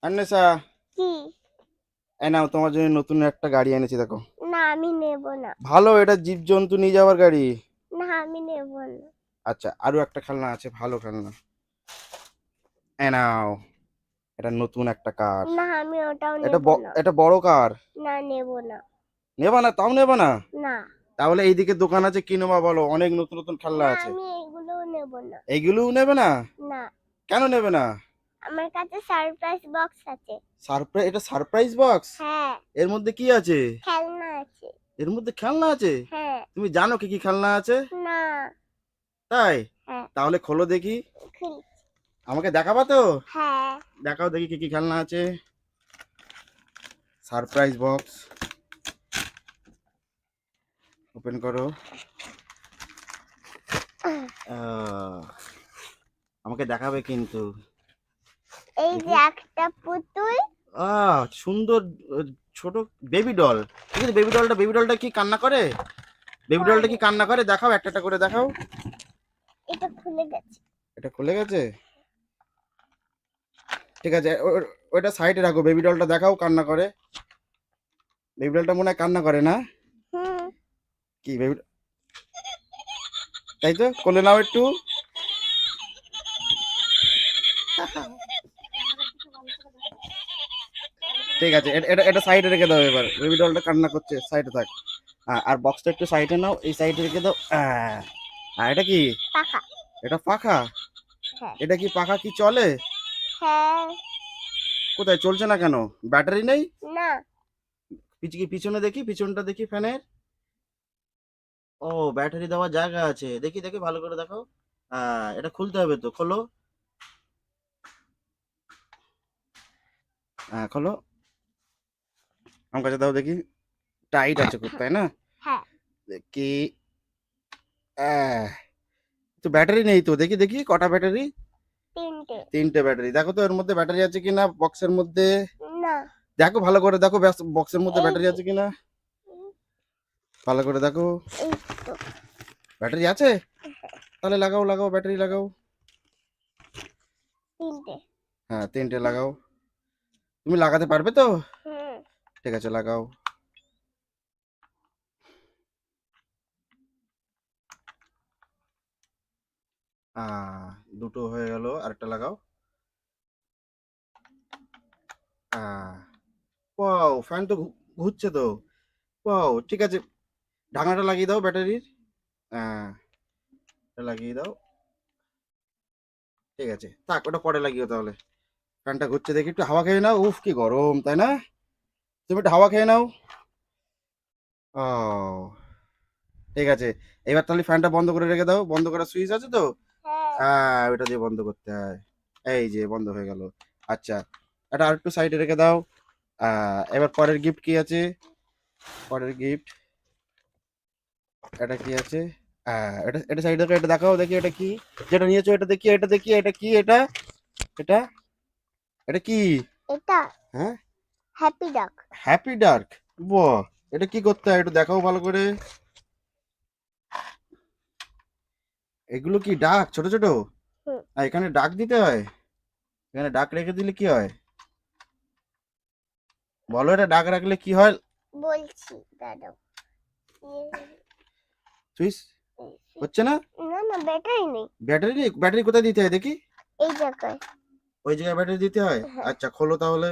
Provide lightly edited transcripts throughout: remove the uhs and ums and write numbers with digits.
আন্নেসা, কি? এই নাও তোমার জন্য নতুন একটা গাড়ি এনেছি দেখো। না আমি নেব না। ভালো, এটা জীবজন্তু নিয়ে যাওয়ার গাড়ি। না আমি নেব না। আচ্ছা, আরো একটা খেলনা আছে, ভালো খেলনা। এই নাও, এটা নতুন একটা কার। না আমি ওটাও এটা নেব না। এটা বড় কার। না নেব না। নেবা না? তাও নেবা না? না। তাহলে এইদিকে দোকান আছে, কি নেবা বলো? অনেক নতুন নতুন খেলনা না আছে। আমি এগুলোও নেব না। এইগুলোও নেবে না? না কেন নেবে না? আমার কাছে সারপ্রাইজ বক্স আছে। সারপ্রাইজ? এটা সারপ্রাইজ বক্স? হ্যাঁ। এর মধ্যে কি আছে? খেলনা আছে। এর মধ্যে খেলনা আছে? হ্যাঁ। তুমি জানো কি কি খেলনা আছে? না। তাই? হ্যাঁ। তাহলে খোলো দেখি। খুলি। আমাকে দেখাবা তো? হ্যাঁ। দেখাও দেখি কি কি খেলনা আছে। সারপ্রাইজ বক্স ওপেন করো। আহ, আমাকে দেখাবে কিন্তু। এই দেখি। যে একটা পুতুল। সুন্দর। আহ, ছোট বেবি ডল। ঠিক আছে, বেবি ডলটা কি কান্না করে? বেবি ডলটা করে। কি কান্না করে? দেখাও, একটা একটা করে দেখাও। এটা খুলে গেছে। এটা খুলে গেছে? ঠিক আছে, ওইটা সাইডে রাখো। বেবি ডলটা দেখাও, কান্না করে। বেবি ডলটা মনে হয় কান্না করে না? হুম। কি বেবি? তাই তো, কোলে নাও একটু। ঠিক আছে, এটা এটা সাইডে রেখে দাও। এবার বেবি ডলটা কান্না করছে, সাইডে থাক। আর বক্সটা একটু সাইডে নাও, এই সাইডে রেখে দাও। এটা কি? পাখা। এটা পাখা? হ্যাঁ। এটা কি পাখা কি চলে? হ্যাঁ। কোথায় চলছে না কেন? ব্যাটারি নেই? না। পিছনে দেখি, পিছনটা দেখি ফ্যানের। ও, ব্যাটারি দেওয়ার জায়গা আছে। দেখি দেখি ভালো করে দেখো। এটা খুলতে হবে তো, খোলো। খোলো। আমার কাছে দাও দেখি। টাইট আছে খুব, তাই না? হ্যাঁ। দেখি। আহ, তো ব্যাটারি নেই তো, দেখি দেখি কটা ব্যাটারি। তিনটে। তিনটে ব্যাটারি। দেখো তো এর মধ্যে ব্যাটারি আছে কিনা বক্সের মধ্যে। না। দেখো ভালো করে দেখো, বক্সের মধ্যে এই ব্যাটারি যে। আছে কিনা। ভালো করে দেখো। এই তো। ব্যাটারি আছে? তাহলে লাগাও লাগাও, ব্যাটারি লাগাও। তিনটে। হ্যাঁ, তিনটে লাগাও। তুমি লাগাতে পারবে তো? হুম। ঠিক আছে, লাগাও। আহ দুটো হয়ে গেল, আরেকটা লাগাও। আহ ওয়াও, ফ্যান তো ঘুরছে তো। ওয়াও, ঠিক আছে। ঢাকনাটা লাগিয়ে দাও ব্যাটারির। হ্যাঁ, এটা লাগিয়ে দাও। ঠিক আছে, থাক, ওটা পরে লাগিও তাহলে। ফ্যানটা ঘুরছে দেখি, একটু হাওয়া খেয়ে নাও। উফ, কি গরম, তাই না? তুমি একটু হাওয়া খেয়ে নাও। ও, ঠিক আছে। এবার তাহলে ফ্যানটা বন্ধ করে রেখে দাও। বন্ধ করার সুইচ আছে তো? হ্যাঁ। হ্যাঁ, ওটা দিয়ে বন্ধ করতে হয়। এই যে বন্ধ হয়ে গেল। আচ্ছা, এটা আর একটু সাইডে রেখে দাও। এবার পরের গিফট কি আছে? পরের গিফট এটা কি আছে? এটা এটা সাইডে রেখে এটা দেখাও দেখি, এটা কি? যেটা নিয়েছো এটা দেখি, এটা দেখি, এটা কি? এটা এটা এটা কি? এটা হ্যাঁ, হ্যাপি ডগ। Happy dark. বাহ, এটা কি করতে হয় একটু দেখাও ভালো করে। এগুলো কি ডাক ছোট ছোট? হুম। এখানে ডাক দিতে হয়? এখানে ডাক রেখে দিলে কি হয় বলো? এটা ডাক রাখলে কি হয়? বলছি দাদা। সুইচ হচ্ছে না? না না ব্যাটারি নেই। ব্যাটারি নেই? ব্যাটারি কোথায় দিতে হয় দেখি? এই জায়গায়। ওই জায়গায় ব্যাটারি দিতে হয়? হ্যাঁ। আচ্ছা, খোলো তাহলে।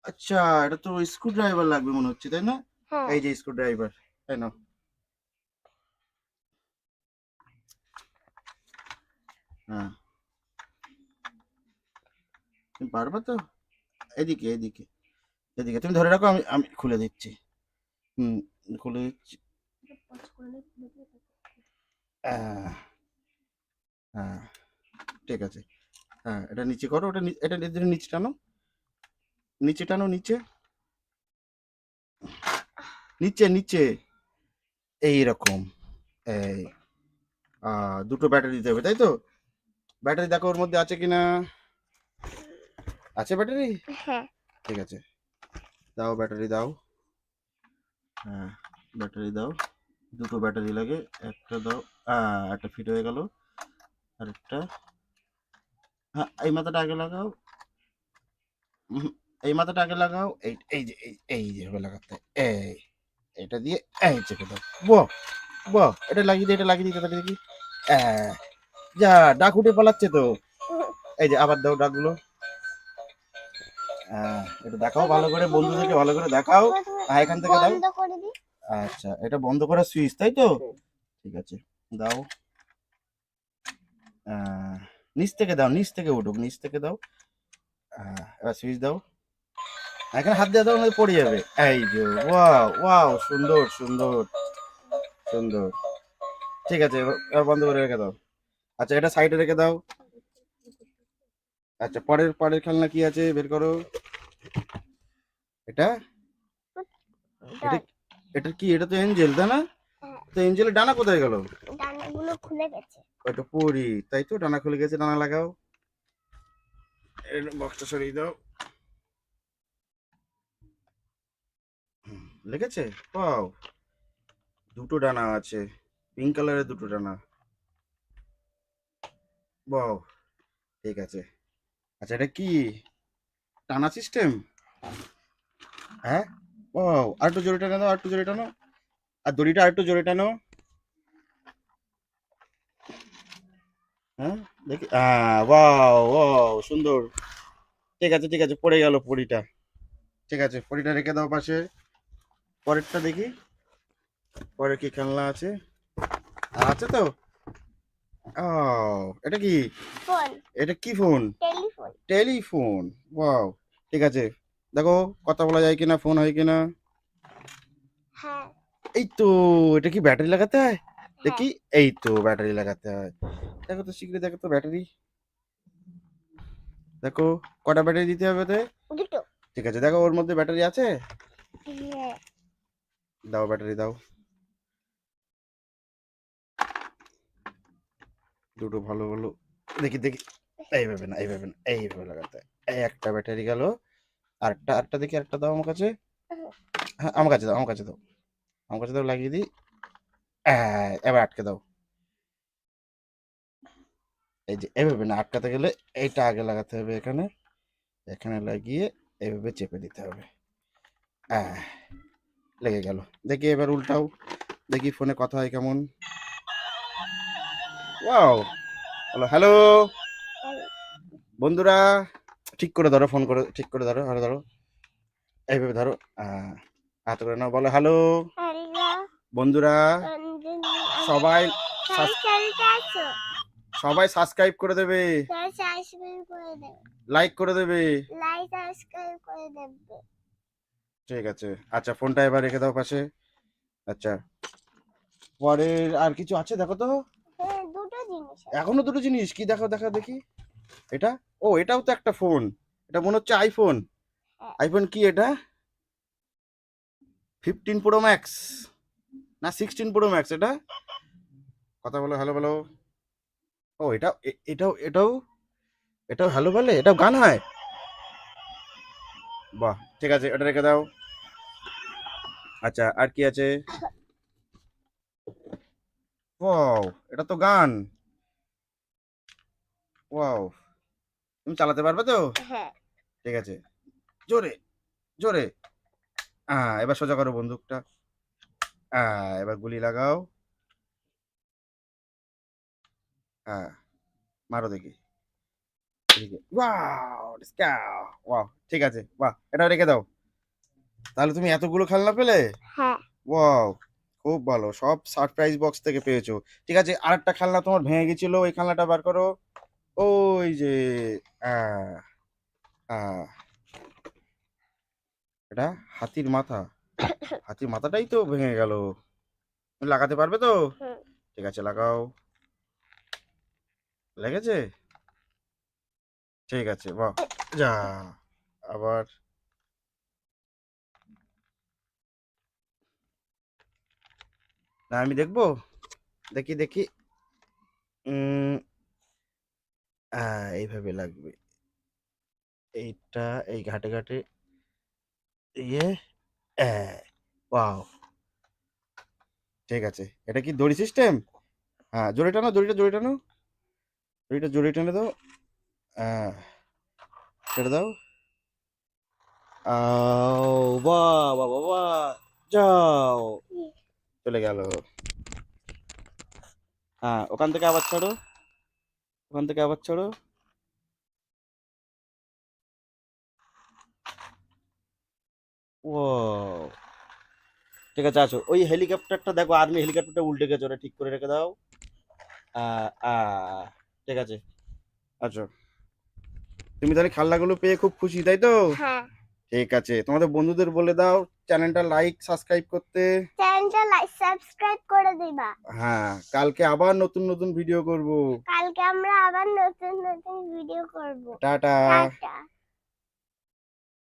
আচ্ছা, এটা তো স্ক্রু ড্রাইভার লাগবে মনে হচ্ছে, তাই না? হ্যাঁ। এই যে স্ক্রু ড্রাইভার। তাই না? হ্যাঁ, তুমি পারবে তো? এদিকে এদিকে এদিকে তুমি ধরে রাখো, আমি আমি খুলে দিচ্ছি। হুম, খুলে দিচ্ছি। আহ, হ্যাঁ, ঠিক আছে। হ্যাঁ, এটা নিচে করো। ওটা এটা নিচে টানো। নিচে টানো, নিচে নিচে নিচে। এইরকম। এই দুটো ব্যাটারি দিতে হবে, তাই তো? ব্যাটারি দেখো ওর মধ্যে আছে কিনা। আছে ব্যাটারি? হ্যাঁ। ঠিক আছে, দাও ব্যাটারি দাও। হ্যাঁ, ব্যাটারি দাও। দুটো ব্যাটারি লাগে। একটা দাও। একটা ফিট হয়ে গেল। আরেকটা। হ্যাঁ, এই মাথাটা আগে লাগাও। উহুম, এই মাথাটা আগে লাগাও, এই এই যে এই যেভাবে লাগাতে হয়। এটা দিয়ে চেপে দাও। বাহ বাহ, এটা লাগিয়ে দিই, এটা লাগিয়ে দিই তাড়াতাড়ি দেখি। আহ, যা, ডাক উঠে পালাচ্ছে তো। এই যে আবার দাও ডাকগুলো। এটা দেখাও ভালো করে, বন্ধুদেরকে ভালো করে দেখাও। এখান থেকে দাও। বন্ধ করে দিই। আচ্ছা, এটা বন্ধ করার সুইচ, তাই তো? ঠিক আছে, দাও। আহ, নিচ থেকে দাও, নিচ থেকে উঠুক, নিচ থেকে দাও। এবার সুইচ দাও। এখানে হাত দিয়ে দাও, নয় পড়ে যাবে। এই যে, ওয়াও ওয়াও, সুন্দর সুন্দর সুন্দর। ঠিক আছে, এবার বন্ধ করে রেখে দাও। আচ্ছা, এটা সাইডে রেখে দাও। আচ্ছা, পরের পরের খেলনা কি আছে বের করো। এটা এটা ডল। এটা কি? এটা তো এঞ্জেল, তাই না? হ্যাঁ, তো এঞ্জেলের ডানা কোথায় গেল? ডানাগুলো খুলে গেছে। ওইটা পরি, তাই তো? ডানা খুলে গেছে, ডানা লাগাও। বক্সটা সরিয়ে দাও। লেগেছে? ওয়াও, দুটো ডানা আছে, পিঙ্ক কালারের দুটো ডানা। ওয়াও, ঠিক আছে। আচ্ছা, এটা কি? টানা সিস্টেম? হ্যাঁ। ওয়াও, আর একটু জোরে টানো দাও, আর একটু জোরে টানো। আর দড়িটা আর একটু জোরে টানো। হ্যাঁ, দেখি। ওয়াও ওয়াও, সুন্দর। ঠিক আছে ঠিক আছে, পড়ে গেল পরিটা। ঠিক আছে, পরিটা রেখে দাও পাশে। পরেরটা দেখি, পরে কি খেলনা আছে। আছে তো। ও, এটা কি? ফোন। এটা কি ফোন? টেলিফোন। টেলিফোন। ওয়াও, ঠিক আছে। দেখো, কথা বলা যায় কিনা, ফোন হয় কিনা। হ্যাঁ। এই তো। এটা কি ব্যাটারি লাগাতে হয়? হ্যাঁ। দেখি। এই তো, ব্যাটারি লাগাতে হয়। দেখো তো শীঘ্রই, দেখো তো ব্যাটারি। দেখো, কটা ব্যাটারি দিতে হবে তো? দুটো। ঠিক আছে, দেখো ওর মধ্যে ব্যাটারি আছে। হ্যাঁ। দাও, ব্যাটারি দাও। দুটো ভালো ভালো, দেখি দেখি। এইভাবে না, এইভাবে না, এইভাবে লাগাতে হয়। এই একটা ব্যাটারি গেল। আরেকটা, আরেকটা দেখি, আরেকটা দাও আমার কাছে। হ্যাঁ, আমার কাছে দাও, আমার কাছে দাও। আমার কাছে দাও, লাগিয়ে দিই। এবার আটকে দাও। এই যে এভাবে না, আটকাতে গেলে এইটা আগে লাগাতে হবে এখানে। এখানে লাগিয়ে এভাবে চেপে দিতে হবে। আহ, লেগে গেল। দেখি এবার উল্টাও, দেখি ফোনে কথা হয় কেমন। ওয়াও, হ্যালো হ্যালো বন্ধুরা। ঠিক করে ধরো, ফোন করে ঠিক করে ধরো, আরো ধরো, এইভাবে ধরো। আহ, হাত করে নাও, বলো হ্যালো হ্যালো বন্ধুরা। সবাই খেলতে আসো। সবাই সাবস্ক্রাইব করে দেবে, সাবস্ক্রাইব করে দেবে। লাইক করে দেবে। লাইক সাবস্ক্রাইব করে দেবে। ঠিক আছে। আচ্ছা, ফোনটা এবার রেখে দাও পাশে। আচ্ছা, পরের আর কিছু আছে দেখো তো। হ্যাঁ, দুটো জিনিস আছে। এখনো দুটো জিনিস কি? দেখো দেখো দেখি। এটা, ও এটাও তো একটা ফোন। এটা মনে হচ্ছে আইফোন। হ্যাঁ। আইফোন কি এটা? 15 প্রো ম্যাক্স না 16 প্রো ম্যাক্স এটা? কথা বলো, হ্যালো বলো। ও, এটা এটাও এটাও এটাও হ্যালো বলে, এটাও গান হয়। বাহ, ঠিক আছে, এটা রেখে দাও। আচ্ছা, আর কি আছে? ওয়াও, এটা তো গান। ওয়াও, তুমি চালাতে পারবে তো? হ্যাঁ। ঠিক আছে, জোরে জোরে। এবার সোজা করো বন্দুকটা। এবার গুলি লাগাও। হ্যাঁ, মারো দেখি। এদিকে। ওয়াও, স্কাও। ওয়াও, ঠিক আছে, বাহ, এটা রেখে দাও। তাহলে তুমি এতগুলো খেলনা পেলে? হ্যাঁ। ওয়াও, খুব ভালো, সব সারপ্রাইজ বক্স থেকে পেয়েছো। ঠিক আছে, আরেকটা খেলনা তোমার ভেঙে গেছিল, ওই খেলনাটা বার করো। ওই যে, আহ, আহ, এটা হাতির মাথা। হাতির মাথাটাই তো ভেঙে গেল। তুমি লাগাতে পারবে তো? হুম। ঠিক আছে, লাগাও। লেগেছে? ঠিক আছে, বাহ। যা, আবার। না, আমি দেখবো। দেখি দেখি। উম এইভাবে লাগবে। এইটা এই ঘাটে ঘাটে। ইয়ে, ওয়াও, ঠিক আছে। এটা কি দড়ি সিস্টেম? হ্যাঁ, জোরে টানো, দড়িটা জোরে টানো। দড়িটা জোরে টেনে দাও। হ্যাঁ, ছেড়ে দাও। বাহ বাহ বাহ বাহ, যাও, চলে গেল। হ্যাঁ, ওখান থেকে আবার ছাড়ো, ওখান থেকে আবার ছাড়ো। ও, ঠিক আছে, আছো। ওই হেলিকপ্টারটা দেখো, আর্মি হেলিকপ্টারটা উল্টে গেছে, ওটা ঠিক করে রেখে দাও। আ আ ঠিক আছে, আছো। তুমি তাহলে খেলনাগুলো পেয়ে খুব খুশি, তাই তো? হ্যাঁ, ঠিক আছে, তোমাদের বন্ধুদের বলে দাও চ্যানেলটা লাইক সাবস্ক্রাইব করতে। চ্যানেলটা লাইক সাবস্ক্রাইব করে দিবা। হ্যাঁ, কালকে আবার নতুন নতুন ভিডিও করব। কালকে আমরা আবার নতুন নতুন ভিডিও করব। টাটা। টাটা।